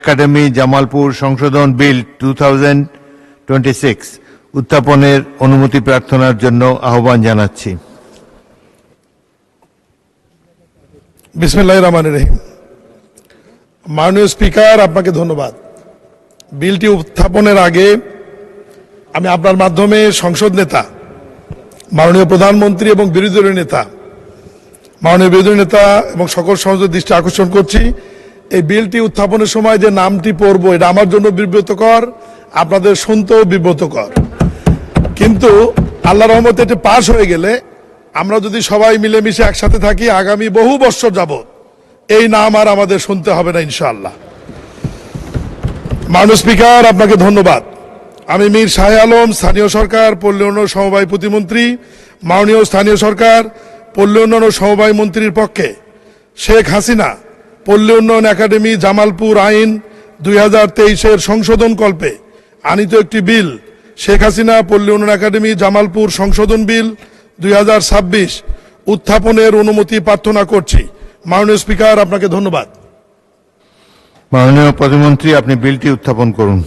Academy Jamalpur সংশোধন বিল 2026 উত্থাপনের অনুমতি প্রার্থনার জন্য আহ্বান জানাচ্ছি। বিসমিল্লাহির রহমানির রহিম। মাননীয় স্পিকার, আপনাকে ধন্যবাদ। বিলটি উত্থাপনের আগে আমি আপনার মাধ্যমে সংসদ নেতা, মাননীয় প্রধানমন্ত্রী এবং বিরোধী দলীয় নেতা, মাননীয় বিরোধী নেতা এবং সকল সংসদের দৃষ্টি আকর্ষণ করছি, এই বিলটি উত্থাপনের সময় যে নামটি পড়ব এটা আমার জন্য বিব্রতকর, আপনাদের শুনতেও বিব্রতকর। কিন্তু আল্লাহর রহমতে এটি পাশ হয়ে গেলে আমরা যদি সবাই মিলেমিশে একসাথে থাকি, আগামী বহু বছর যাবত এই নাম আর আমাদের শুনতে হবে না ইনশাআল্লাহ। মাননীয় স্পিকার, আপনাকে ধন্যবাদ। আমি মীর শাহ আলম, স্থানীয় সরকার পল্লী উন্নয়ন সমবায় প্রতিমন্ত্রী, মাননীয় স্থানীয় সরকার পল্লী উন্নয়ন ও সমবায় মন্ত্রীর পক্ষে শেখ হাসিনা পল্লী উন্নয়ন একাডেমি জামালপুর আইন 2023-এর সংশোধন কল্পে আনিত একটি বিল, শেখ হাসিনা পল্লী উন্নয়ন একাডেমি জামালপুর সংশোধন বিল 2026 উত্থাপনের অনুমতি প্রার্থনা করছি। মাননীয় স্পিকার, আপনাকে ধন্যবাদ। মাননীয় প্রতিমন্ত্রী, আপনি বিলটি উত্থাপন করুন।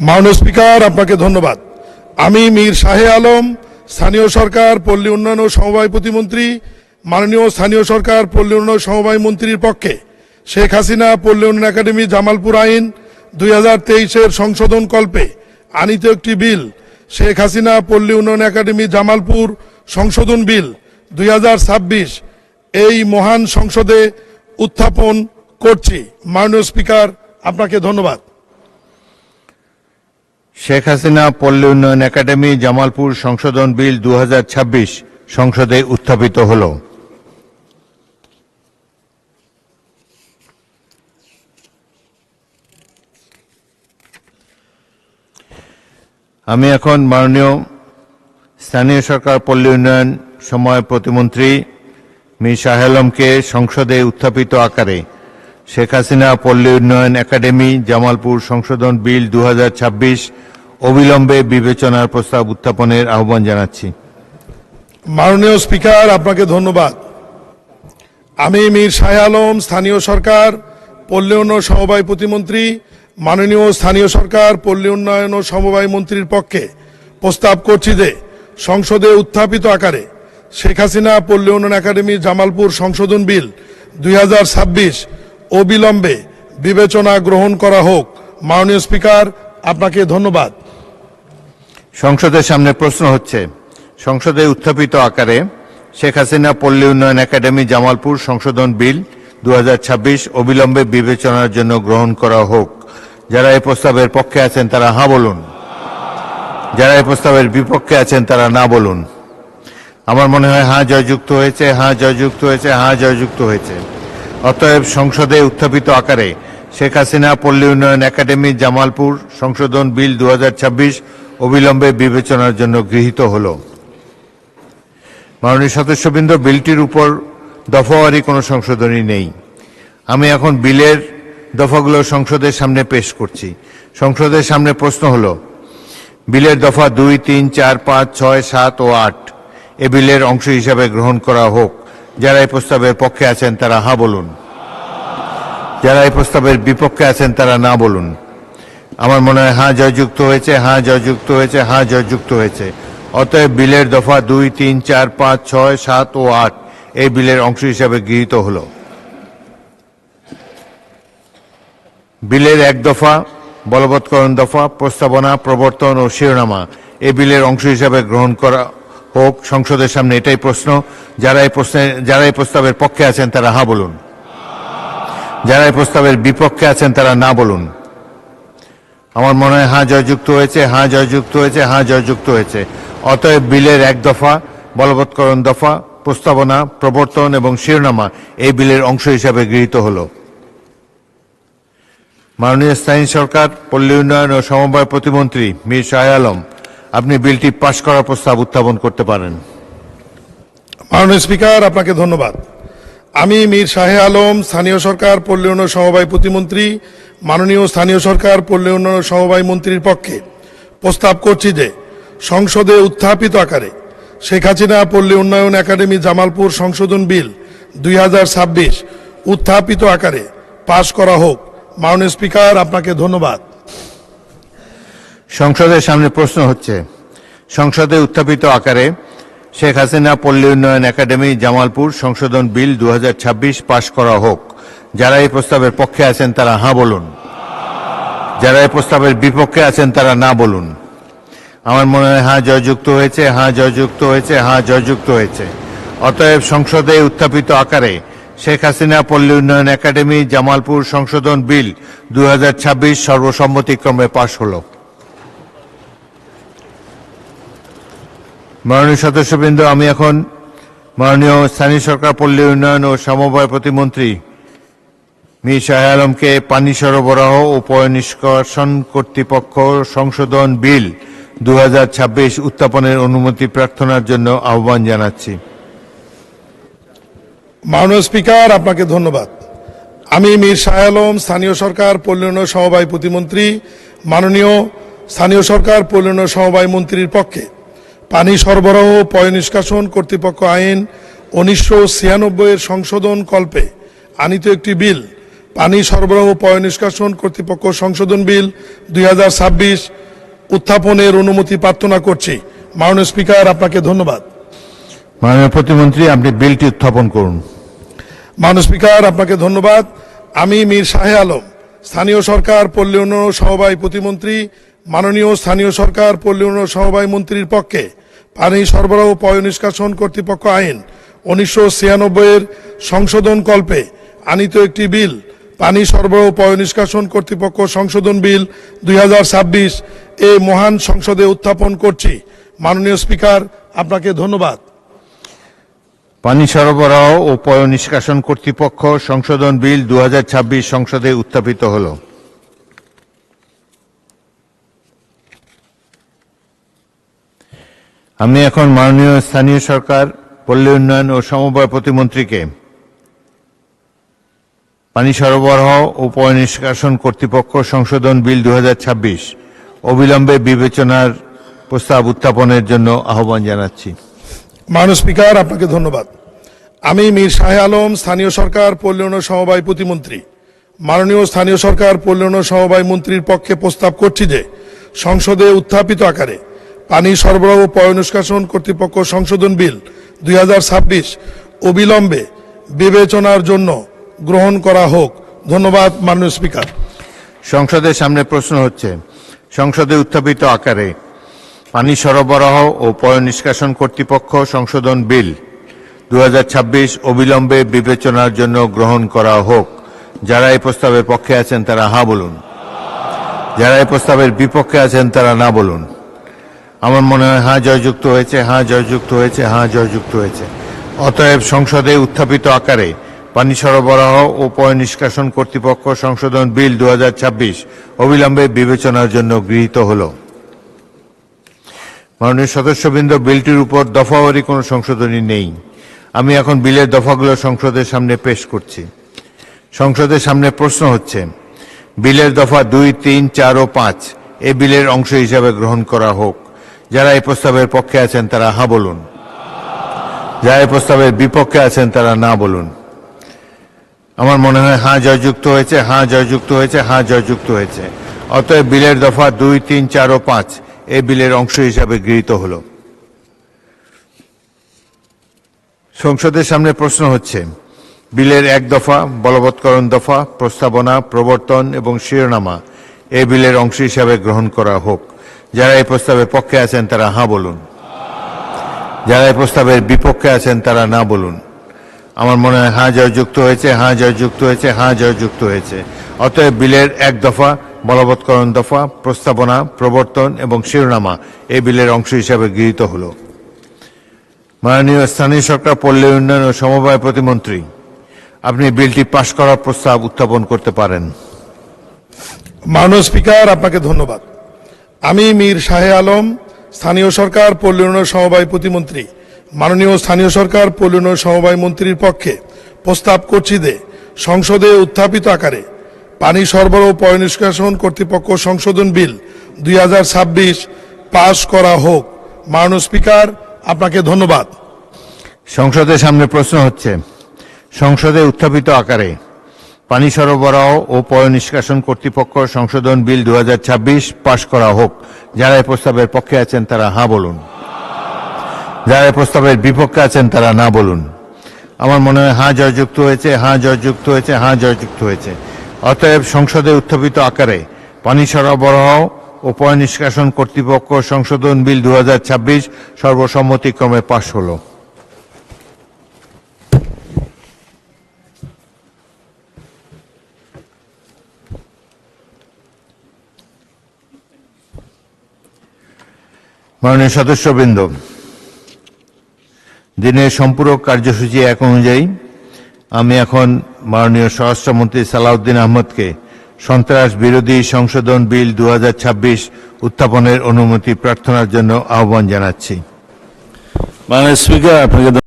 মাননীয় স্পিকার, আপনাকে ধন্যবাদ। আমি মীর শাহ আলম, স্থানীয় সরকার পল্লী উন্নয়ন ও সমবায় প্রতিমন্ত্রী, মাননীয় স্থানীয় সরকার পল্লী উন্নয়ন সমবায় মন্ত্রীর পক্ষে শেখ হাসিনা পল্লী উন্নয়ন একাডেমি জামালপুর আইন 2023-এর সংশোধন কল্পে আনিত একটি বিল, শেখ হাসিনা পল্লী উন্নয়ন একাডেমি জামালপুর সংশোধন বিল 2026 এই মহান সংসদে উত্থাপন করছি। মাননীয় স্পিকার, আপনাকে ধন্যবাদ। শেখ হাসিনা পল্লী উন্নয়ন একাডেমি জামালপুর সংশোধন বিল 2026 সংসদে উত্থাপিত হল। আমি এখন মাননীয় স্থানীয় সরকার পল্লী উন্নয়ন সমবায় প্রতিমন্ত্রী মীর শাহ আলমকে সংসদে উত্থাপিত আকারে শেখ হাসিনা পল্লী উন্নয়ন একাডেমি জামালপুর সংশোধন বিল 2026 অবিলম্বে বিবেচনার প্রস্তাব উত্থাপনের আহ্বান জানাচ্ছি। মাননীয় স্পিকার, আপনাকে ধন্যবাদ। আমি মীর শাহ আলম, স্থানীয় সরকার পল্লী উন্নয়ন সমবায় প্রতিমন্ত্রী, মাননীয় স্থানীয় সরকার পল্লী উন্নয়ন ও সমবায় মন্ত্রীর পক্ষে প্রস্তাব করছি যে সংসদে উত্থাপিত আকারে শেখ হাসিনা পল্লী উন্নয়ন একাডেমি জামালপুর সংশোধন বিল 2026 অবিলম্বে বিবেচনা গ্রহণ করা হোক। মাননীয় স্পিকার, আপনাকে ধন্যবাদ। সংসদের সামনে প্রশ্ন হচ্ছে, সংসদে উত্থাপিত আকারে শেখ হাসিনা পল্লী উন্নয়ন একাডেমি জামালপুর সংশোধন বিল 2026 অবিলম্বে বিবেচনার জন্য গ্রহণ করা হোক। যারা এই প্রস্তাবের পক্ষে আছেন তারা হ্যাঁ বলুন, যারা এই প্রস্তাবের বিপক্ষে আছেন তারা না বলুন। আমার মনে হয় হ্যাঁ জয়যুক্ত হয়েছে, হ্যাঁ জয়যুক্ত হয়েছে, হ্যাঁ জয়যুক্ত হয়েছে। অতএব সংসদে উত্থাপিত আকারে শেখ হাসিনা পল্লী উন্নয়ন একাডেমি জামালপুর সংশোধন বিল 2026 অবিলম্বে বিবেচনার জন্য গৃহীত হল। মাননীয় সদস্যবৃন্দ, বিলটির উপর দফাওয়ারি কোনো সংশোধনী নেই। আমি এখন বিলের দফাগুলো সংসদের সামনে পেশ করছি। সংসদের সামনে প্রশ্ন হল, বিলের দফা 2, 3, 4, 5, 6, 7 ও 8 এ বিলের অংশ হিসাবে গ্রহণ করা হোক। যারা এই প্রস্তাবের পক্ষে আছেন তারা হ্যাঁ বলুন, যারা এই প্রস্তাবের বিপক্ষে আছেন তারা না বলুন। আমার মনে হয় হ্যাঁ জয়যুক্ত হয়েছে, হ্যাঁ জয়যুক্ত হয়েছে, হ্যাঁ জয়যুক্ত হয়েছে। অতএব বিলের দফা 2, 3, 4, 5, 6, 7 ও 8 এই বিলের অংশ হিসাবে গৃহীত হল। বিলের 1 দফা বলবৎকরণ দফা, প্রস্তাবনা, প্রবর্তন ও শিরোনামা এই বিলের অংশ হিসাবে গ্রহণ করা হোক। সংসদের সামনে এটাই প্রশ্ন। যারা এই প্রস্তাবের পক্ষে আছেন তারা হ্যাঁ বলুন, যারা এই প্রস্তাবের বিপক্ষে আছেন তারা না বলুন। আমার মনে হয় হ্যাঁ জয়যুক্ত হয়েছে, হ্যাঁ জয়যুক্ত হয়েছে, হ্যাঁ জয়যুক্ত হয়েছে। অতএব বিলের 1 দফা বলবৎকরণ দফা, প্রস্তাবনা, প্রবর্তন এবং শিরোনামা এই বিলের অংশ হিসাবে গৃহীত হল। মাননীয় স্থানীয় সরকার পল্লী উন্নয়ন ও সমবায় প্রতিমন্ত্রী মীর শাহ আলম, আপনি বিলটি পাশ করার প্রস্তাব উত্থাপন করতে পারেন। মাননীয় স্পিকার, আপনাকে ধন্যবাদ। আমি মীর শাহ আলম, স্থানীয় সরকার পল্লী উন্নয়ন সমবায় প্রতিমন্ত্রী, মাননীয় স্থানীয় সরকার পল্লী উন্নয়ন সমবায় মন্ত্রীর পক্ষে প্রস্তাব করছি যে সংসদে উত্থাপিত আকারে শেখ হাসিনা পল্লী উন্নয়ন একাডেমি জামালপুর সংশোধন বিল 2026 উত্থাপিত আকারে পাশ করা হোক। মাননীয় স্পিকার, আপনাকে ধন্যবাদ। সংসদের সামনে প্রশ্ন হচ্ছে, সংসদে উত্থাপিত আকারে শেখ হাসিনা পল্লী উন্নয়ন একাডেমি জামালপুর সংশোধন বিল 2026 পাশ করা হোক। যারা এই প্রস্তাবের পক্ষে আছেন তারা হাঁ বলুন, যারা এই প্রস্তাবের বিপক্ষে আছেন তারা না বলুন। আমার মনে হয় হাঁ জয়যুক্ত হয়েছে, হাঁ জয়যুক্ত হয়েছে, হাঁ জয়যুক্ত হয়েছে। অতএব সংসদে উত্থাপিত আকারে শেখ হাসিনা পল্লী উন্নয়ন একাডেমি জামালপুর সংশোধন বিল 2026 সর্বসম্মতিক্রমে পাশ হল। মাননীয় সদস্যবৃন্দ, আমি এখন মাননীয় স্থানীয় সরকার পল্লী উন্নয়ন ও সমবায় প্রতিমন্ত্রী মীর শাহ আলমকে পানি সরবরাহ ও পয়ঃনিষ্কাশন কর্তৃপক্ষ সংশোধন বিল 2026 উত্থাপনের অনুমতি প্রার্থনার জন্য আহ্বান জানাচ্ছি। মাননীয় স্পিকার, আপনাকে ধন্যবাদ। আমি মীর শাহ আলম, স্থানীয় সরকার পল্লী উন্নয়ন সমবায় প্রতিমন্ত্রী, মাননীয় স্থানীয় সরকার পল্লী উন্নয়ন সমবায় মন্ত্রীর পক্ষে পানি সরবরাহ ও পয়ঃনিষ্কাশন কর্তৃপক্ষ আইন 1996 এর সংশোধন কল্পে আনিত একটি বিল, পানি সরবরাহ ও পয়ঃনিষ্কাশন কর্তৃপক্ষ সংশোধন বিল 2026 উত্থাপনের অনুমতি প্রার্থনা করছি। মাননীয় স্পিকার, আপনাকে ধন্যবাদ। মাননীয় প্রতিমন্ত্রী, আপনি বিলটি উত্থাপন করুন। মাননীয় স্পিকার, আপনাকে ধন্যবাদ। আমি মীর শাহ আলম, স্থানীয় সরকার পল্লী উন্নয়ন সমবায় প্রতিমন্ত্রী, মাননীয় স্থানীয় সরকার পল্লী উন্নয়ন সমবায় মন্ত্রীর পক্ষে পানি সরবরাহ ও পয়ঃনিষ্কাশন কর্তৃপক্ষ আইন 1996 এর সংশোধন কল্পে আনিত একটি বিল, পানি সরবরাহ ও পয়ঃনিষ্কাশন কর্তৃপক্ষ সংশোধন বিল 2026 এ মহান সংসদে উত্থাপন করছি। মাননীয় স্পিকার, আপনাকে ধন্যবাদ। পানি সরবরাহ ও পয়ঃনিষ্কাশন কর্তৃপক্ষ সংশোধন বিল 2026 সংসদে উত্থাপিত হল। আমি এখন মাননীয় স্থানীয় সরকার পল্লী উন্নয়ন ও সমবায় প্রতিমন্ত্রীকে পানি সরবরাহ ও পয়ঃনিষ্কাশন কর্তৃপক্ষ সংশোধন বিল 2026 অবিলম্বে বিবেচনার প্রস্তাব উত্থাপনের জন্য আহ্বান জানাচ্ছি। মাননীয় স্পিকার, আপনাকে ধন্যবাদ। আমি মীর শাহ আলম, স্থানীয় সরকার পল্লী উন্নয়ন সমবায় প্রতিমন্ত্রী, মাননীয় স্থানীয় সরকার পল্লী উন্নয়ন সমবায় মন্ত্রীর পক্ষে প্রস্তাব করছি যে সংসদে উত্থাপিত আকারে পানি সরবরাহ ও পয়ঃনিষ্কাশন কর্তৃপক্ষ সংশোধন বিল 2026 অবিলম্বে বিবেচনার জন্য গ্রহণ করা হোক। ধন্যবাদ। মাননীয় স্পিকার, সংসদের সামনে প্রশ্ন হচ্ছে, সংসদে উত্থাপিত আকারে পানি সরবরাহ ও পয়ঃনিষ্কাশন কর্তৃপক্ষ সংশোধন বিল 2026 অবিলম্বে বিবেচনার জন্য গ্রহণ করা হোক। যারা এই প্রস্তাবের পক্ষে আছেন তারা হাঁ বলুন, যারা এই প্রস্তাবের বিপক্ষে আছেন তারা না বলুন। আমার মনে হয় হাঁ জয়যুক্ত হয়েছে, হাঁ জয়যুক্ত হয়েছে, হাঁ জয়যুক্ত হয়েছে। অতএব সংসদে উত্থাপিত আকারে পানি সরবরাহ ও পয়ঃনিষ্কাশন কর্তৃপক্ষ সংশোধন বিল 2026 অবিলম্বে বিবেচনার জন্য গৃহীত হল। মাননীয় সদস্যবৃন্দ, বিলটির উপর দফাওয়ারি কোনো সংশোধনী নেই। আমি এখন বিলের দফাগুলো সংসদের সামনে পেশ করছি। সংসদের সামনে প্রশ্ন হচ্ছে, বিলের দফা 2, 3, 4 ও 5 এ বিলের অংশ হিসাবে গ্রহণ করা হোক। যারা এই প্রস্তাবের পক্ষে আছেন তারা হাঁ বলুন, যারা এই প্রস্তাবের বিপক্ষে আছেন তারা না বলুন। আমার মনে হয় হাঁ জয়যুক্ত হয়েছে, হাঁ জয়যুক্ত হয়েছে, হাঁ জয়যুক্ত হয়েছে। অতএব বিলের দফা 2, 3, 4 ও 5 এই বিলের অংশ হিসাবে গৃহীত হল। সংসদের সামনে প্রশ্ন হচ্ছে, বিলের 1 দফা, বলবৎকরণ দফা, প্রস্তাবনা, প্রবর্তন এবং শিরোনামা এই বিলের অংশ হিসাবে গ্রহণ করা হোক। যারা এই প্রস্তাবের পক্ষে আছেন তারা হাঁ বলুন, যারা এই প্রস্তাবের বিপক্ষে আছেন তারা না বলুন। আমার মনে হয় হাঁ জয়যুক্ত হয়েছে, হাঁ জয়যুক্ত হয়েছে, হাঁ জয়যুক্ত হয়েছে। অতএব বিলের 1 দফা, বলবৎকরণ দফা, প্রস্তাবনা, প্রবর্তন এবং শিরোনামা এই বিলের অংশ হিসাবে গৃহীত হল। মাননীয় স্থানীয় সরকার পল্লী উন্নয়ন ও সমবায় প্রতিমন্ত্রী, আপনি বিলটি পাশ করার প্রস্তাব উত্থাপন করতে পারেন। মাননীয় স্পিকার, আপনাকে ধন্যবাদ। আমি মীর শাহ আলম, স্থানীয় সরকার পল্লী উন্নয়ন সমবায় প্রতিমন্ত্রী, মাননীয় স্থানীয় সরকার পল্লী উন্নয়ন সমবায় মন্ত্রীর পক্ষে প্রস্তাব করছি যে সংসদে উত্থাপিত আকারে পানি সরবরাহ ও পয়ঃনিষ্কাশন কর্তৃপক্ষ সংশোধন বিল 2026 পাশ করা হোক। মাননীয় স্পিকার, আপনাকে ধন্যবাদ। সংসদের সামনে প্রশ্ন হচ্ছে, সংসদে উত্থাপিত আকারে পানি সরবরাহ ও পয়ঃনিষ্কাশন কর্তৃপক্ষ সংশোধন বিল 2026 পাশ করা হোক। যারা এই প্রস্তাবের পক্ষে আছেন তারা হ্যাঁ বলুন, যারা এই প্রস্তাবের বিপক্ষে আছেন তারা না বলুন। আমার মনে হয় হ্যাঁ জয়যুক্ত হয়েছে, হ্যাঁ জয়যুক্ত হয়েছে, হ্যাঁ জয়যুক্ত হয়েছে। অতএব সংসদে উত্থাপিত আকারে পানি সরবরাহ ও পয়ঃনিষ্কাশন কর্তৃপক্ষ সংশোধন বিল 2026 সর্বসম্মতিক্রমে পাশ হলো। মাননীয় সদস্যবৃন্দ, দিনের সম্পূরক কার্যসূচি এক অনুযায়ী আমি এখন মাননীয় স্বরাষ্ট্রমন্ত্রী সালাউদ্দিন আহমদকে সন্ত্রাস বিরোধী সংশোধন বিল 2026 উত্থাপনের অনুমতি প্রার্থনার জন্য আহ্বান জানাচ্ছি। মাননীয় স্পিকার, আপনাকে